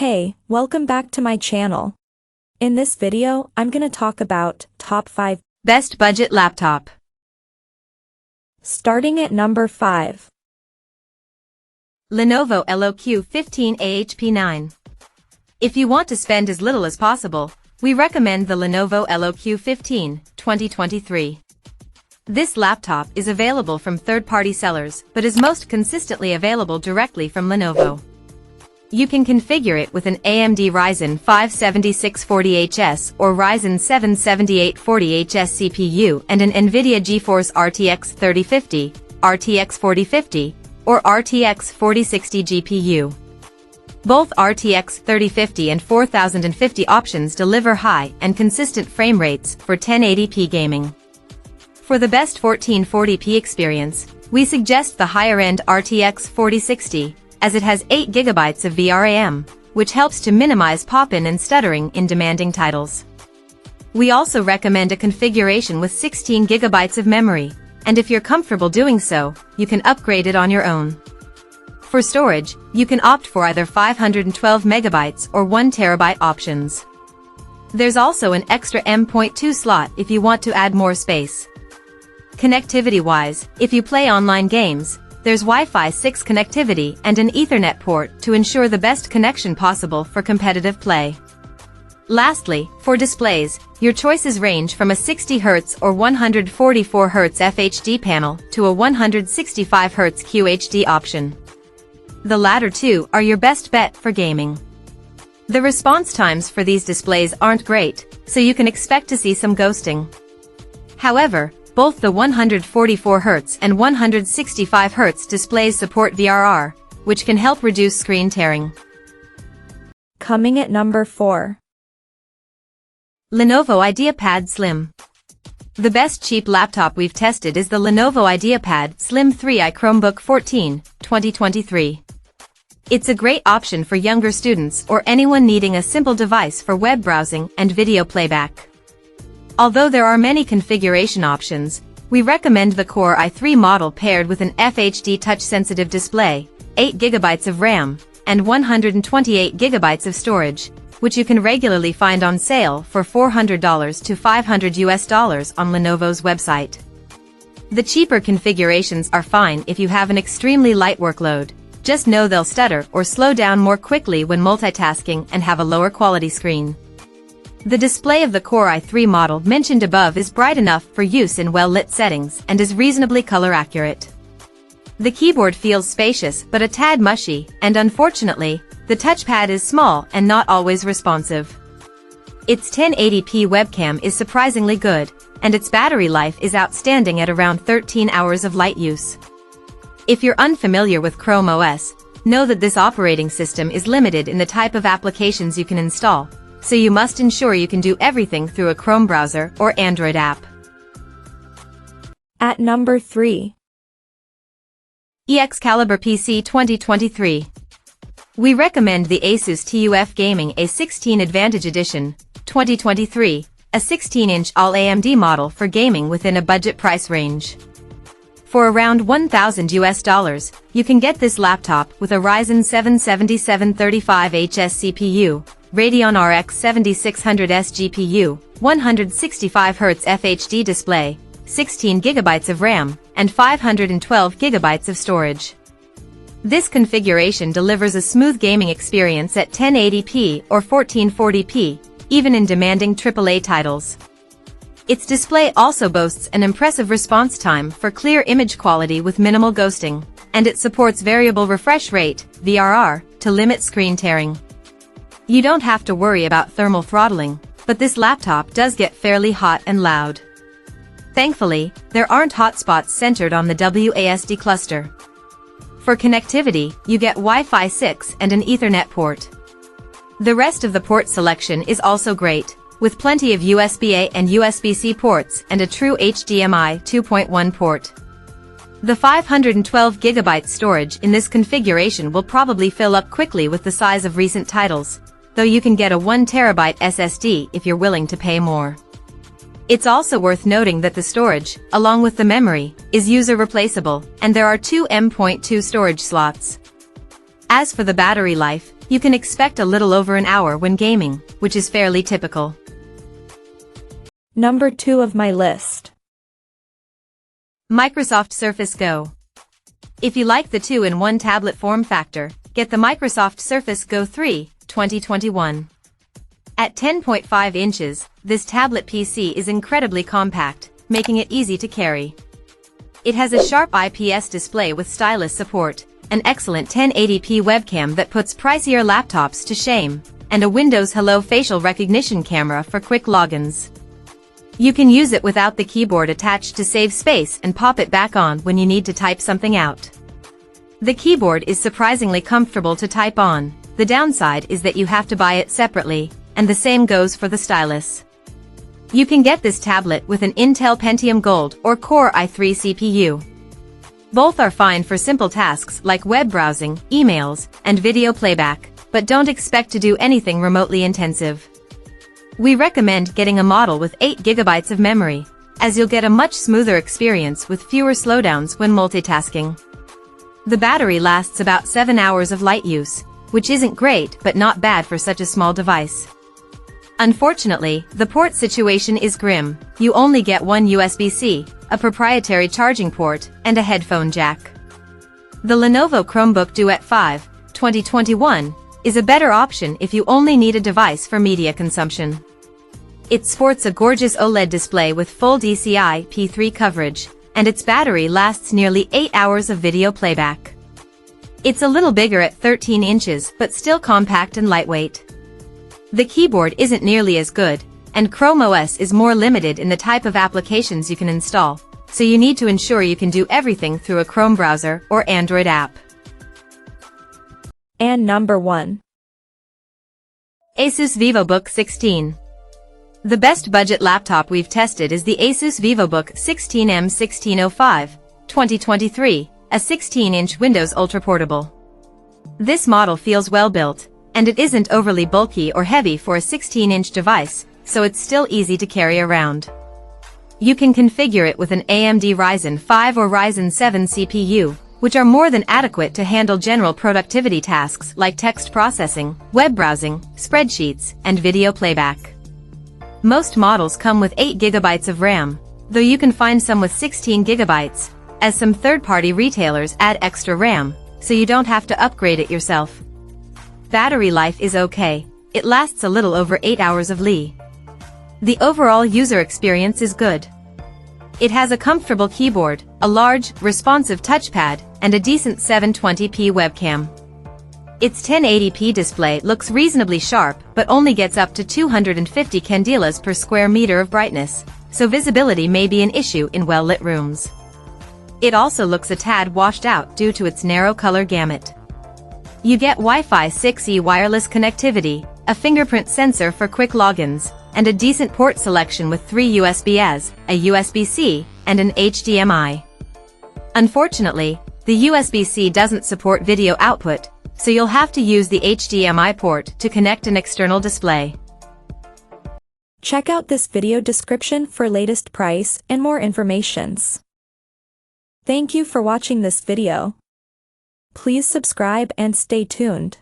Hey, welcome back to my channel. In this video, I'm gonna talk about top 5 best budget laptop. Starting at number 5. Lenovo LOQ 15 AHP9. If you want to spend as little as possible, we recommend the Lenovo LOQ 15, 2023. This laptop is available from third-party sellers, but is most consistently available directly from Lenovo. You can configure it with an AMD Ryzen 5 7640HS or Ryzen 7 7840HS CPU and an NVIDIA GeForce RTX 3050, RTX 4050, or RTX 4060 GPU. Both RTX 3050 and 4050 options deliver high and consistent frame rates for 1080p gaming. For the best 1440p experience, we suggest the higher-end RTX 4060, as it has 8 GB of VRAM, which helps to minimize pop-in and stuttering in demanding titles. We also recommend a configuration with 16 GB of memory, and if you're comfortable doing so, you can upgrade it on your own. For storage, you can opt for either 512 MB or 1 TB options. There's also an extra M.2 slot if you want to add more space. Connectivity-wise, if you play online games, there's Wi-Fi 6 connectivity and an Ethernet port to ensure the best connection possible for competitive play. Lastly, for displays, your choices range from a 60Hz or 144Hz FHD panel to a 165Hz QHD option. The latter two are your best bet for gaming. The response times for these displays aren't great, so you can expect to see some ghosting. However, both the 144Hz and 165Hz displays support VRR, which can help reduce screen tearing. Coming at number 4. Lenovo IdeaPad Slim. The best cheap laptop we've tested is the Lenovo IdeaPad Slim 3i Chromebook 14, 2023. It's a great option for younger students or anyone needing a simple device for web browsing and video playback. Although there are many configuration options, we recommend the Core i3 model paired with an FHD touch-sensitive display, 8 GB of RAM, and 128 GB of storage, which you can regularly find on sale for $400 to $500 on Lenovo's website. The cheaper configurations are fine if you have an extremely light workload. Just know they'll stutter or slow down more quickly when multitasking and have a lower quality screen. The display of the Core i3 model mentioned above is bright enough for use in well-lit settings and is reasonably color accurate. The keyboard feels spacious but a tad mushy, and unfortunately, the touchpad is small and not always responsive. Its 1080p webcam is surprisingly good, and its battery life is outstanding at around 13 hours of light use. If you're unfamiliar with Chrome OS, know that this operating system is limited in the type of applications you can install, so you must ensure you can do everything through a Chrome browser or Android app. At number 3. EXCaliberPC 2023. We recommend the ASUS TUF Gaming A16 Advantage Edition, 2023, a 16-inch all-AMD model for gaming within a budget price range. For around $1,000, you can get this laptop with a Ryzen 7 7735HS CPU, Radeon RX 7600S GPU, 165Hz FHD display, 16 GB of RAM, and 512 GB of storage. This configuration delivers a smooth gaming experience at 1080p or 1440p, even in demanding AAA titles. Its display also boasts an impressive response time for clear image quality with minimal ghosting, and it supports variable refresh rate, VRR, to limit screen tearing. You don't have to worry about thermal throttling, but this laptop does get fairly hot and loud. Thankfully, there aren't hotspots centered on the WASD cluster. For connectivity, you get Wi-Fi 6 and an Ethernet port. The rest of the port selection is also great, with plenty of USB-A and USB-C ports and a true HDMI 2.1 port. The 512 GB storage in this configuration will probably fill up quickly with the size of recent titles, though you can get a 1 TB SSD if you're willing to pay more. It's also worth noting that the storage, along with the memory, is user replaceable, and there are two M.2 storage slots. As for the battery life, you can expect a little over an hour when gaming, which is fairly typical. Number 2 of my list. Microsoft Surface Go. If you like the 2-in-1 tablet form factor, get the Microsoft Surface Go 3, 2021. At 10.5 inches, this tablet PC is incredibly compact, making it easy to carry. It has a sharp IPS display with stylus support, an excellent 1080p webcam that puts pricier laptops to shame, and a Windows Hello facial recognition camera for quick logins. You can use it without the keyboard attached to save space and pop it back on when you need to type something out. The keyboard is surprisingly comfortable to type on. The downside is that you have to buy it separately, and the same goes for the stylus. You can get this tablet with an Intel Pentium Gold or Core i3 CPU. Both are fine for simple tasks like web browsing, emails, and video playback, but don't expect to do anything remotely intensive. We recommend getting a model with 8 GB of memory, as you'll get a much smoother experience with fewer slowdowns when multitasking. The battery lasts about 7 hours of light use, which isn't great but not bad for such a small device. Unfortunately, the port situation is grim. You only get one USB-C, a proprietary charging port, and a headphone jack. The Lenovo Chromebook Duet 5, 2021, is a better option if you only need a device for media consumption. It sports a gorgeous OLED display with full DCI P3 coverage, and its battery lasts nearly 8 hours of video playback. It's a little bigger at 13 inches but still compact and lightweight. The keyboard isn't nearly as good, and Chrome OS is more limited in the type of applications you can install, so you need to ensure you can do everything through a Chrome browser or Android app. And number 1. ASUS VivoBook 16. The best budget laptop we've tested is the ASUS VivoBook 16M1605, 2023, a 16-inch Windows Ultra Portable. This model feels well built, and it isn't overly bulky or heavy for a 16-inch device, so it's still easy to carry around. You can configure it with an AMD Ryzen 5 or Ryzen 7 CPU, which are more than adequate to handle general productivity tasks like text processing, web browsing, spreadsheets, and video playback. Most models come with 8 GB of RAM, though you can find some with 16 GB, as some third-party retailers add extra RAM, so you don't have to upgrade it yourself. Battery life is okay. It lasts a little over 8 hours of Li. The overall user experience is good. It has a comfortable keyboard, a large, responsive touchpad, and a decent 720p webcam. Its 1080p display looks reasonably sharp but only gets up to 250 candelas per square meter of brightness, so visibility may be an issue in well-lit rooms. It also looks a tad washed out due to its narrow color gamut. You get Wi-Fi 6E wireless connectivity, a fingerprint sensor for quick logins, and a decent port selection with 3 USB-As, a USB-C, and an HDMI. Unfortunately, the USB-C doesn't support video output, so you'll have to use the HDMI port to connect an external display. Check out this video description for latest price and more informations. Thank you for watching this video. Please subscribe and stay tuned.